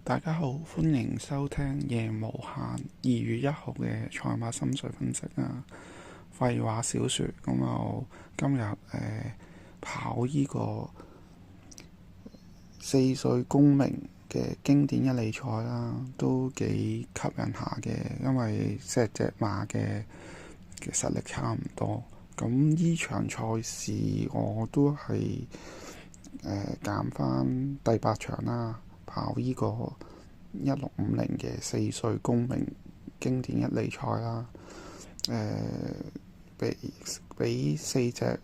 大家好，歡迎收聽夜無限2月1號嘅賽馬心水分析啊！廢話少説，咁我今日跑呢個4歲功名嘅經典一哩賽啦，都幾吸引下嘅，因為隻馬嘅實力差唔多。咁呢場賽事我都係揀翻第8場啦。跑呢個1650嘅4歲功名經典一哩賽啦，俾4隻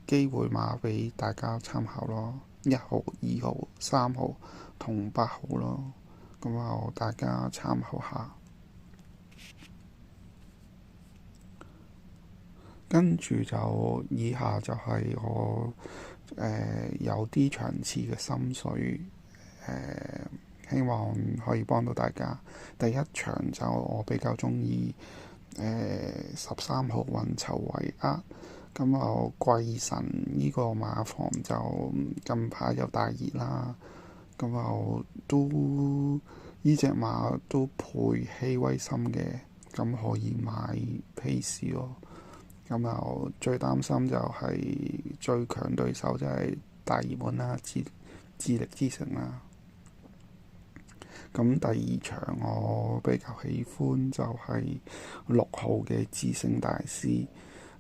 機會馬俾大家參考咯，1號、2號、3號同8號咯，咁啊大家參考下。跟住就以下就係我有啲場次嘅心水。希望可以幫到大家。第一場就我比較中意13號運籌帷幄，咁啊貴神呢個馬房就近排又大熱啦，咁啊都呢隻馬都配希威森嘅，咁可以買 pace 咯。咁啊最擔心就係最強對手就係大熱門啦，智力之城啦。咁第二場我比較喜歡就係6號嘅智勝大師，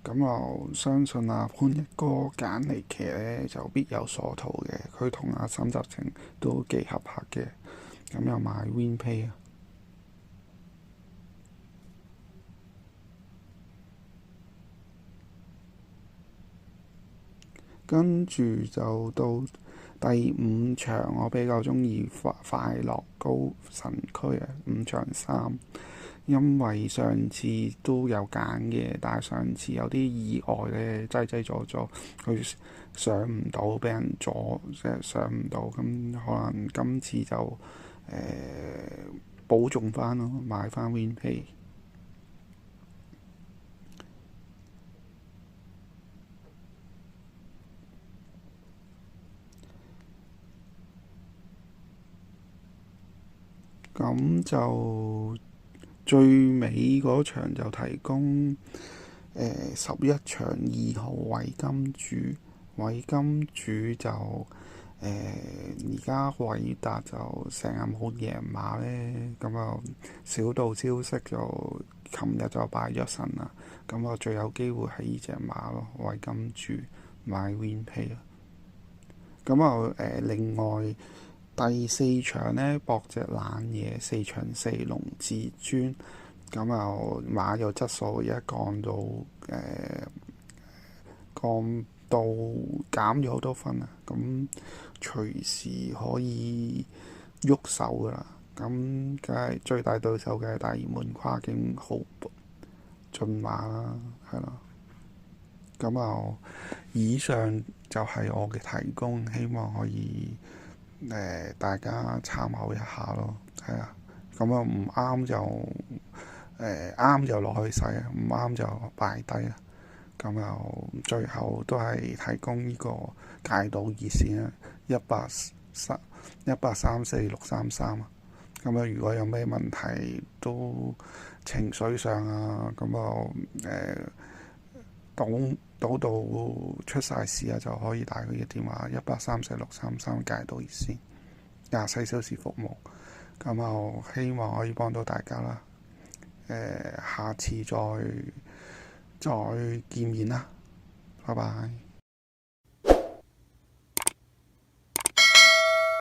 咁我相信潘一哥揀嚟騎呢就必有所圖嘅，佢同沈集成都幾合拍嘅，咁又買 Win Pay 啊。跟住就到第5場，我比較中意快樂高神區啊，5場3，因為上次都有揀嘅，但係上次有啲意外呢，擠咗，佢上唔到，俾人阻，即係上唔到，咁可能今次就保重翻咯，買翻 Win Pay。咁就最尾嗰場就提供11場2號韋金主就而家韋達就成日冇贏馬呢，咁啊小道消息就琴日就敗咗神啦，咁啊最有機會係呢隻馬咯，韋金主買 Win Pay 啦。咁啊另外第4場呢，博隻冷嘢4場4龍至尊，咁啊馬有質素，而家減咗好多分啊，咁隨時可以喐手噶啦，咁梗係最大對手嘅大熱門跨境豪駿馬啦，係啦。咁啊以上就係我嘅提供，希望可以大家參考一下咯，係啊。咁啊唔啱就啱就落去使啊，唔啱就擺低啊。咁又最後都係提供呢個戒賭熱線啊，1834633啊。咁啊，如果有咩問題都情緒上啊，咁啊賭到出晒事啊，就可以打佢嘅電話1834633戒賭熱線，24小時服務。咁啊，希望可以幫到大家啦。下次再見面啦，拜拜。